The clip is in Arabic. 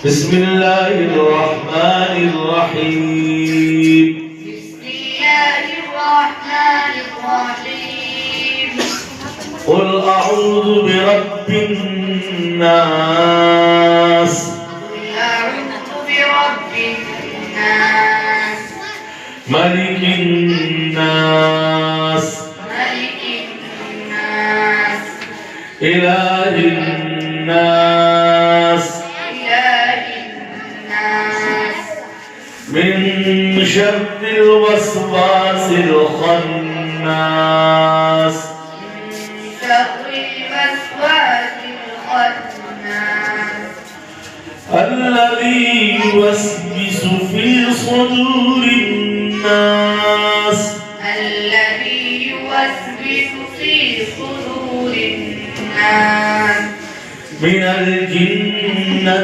بسم الله الرحمن الرحيم. بسم الله الرحمن الرحيم. قل أعوذ برب الناس. قل أعوذ برب الناس. ملك الناس. ملك الناس. إله الناس. إله الناس. من شر الوسواس الخناس. من شر الوسواس الخناس. الذي يوسوس في صدور الناس. الذي يوسوس في صدور الناس. من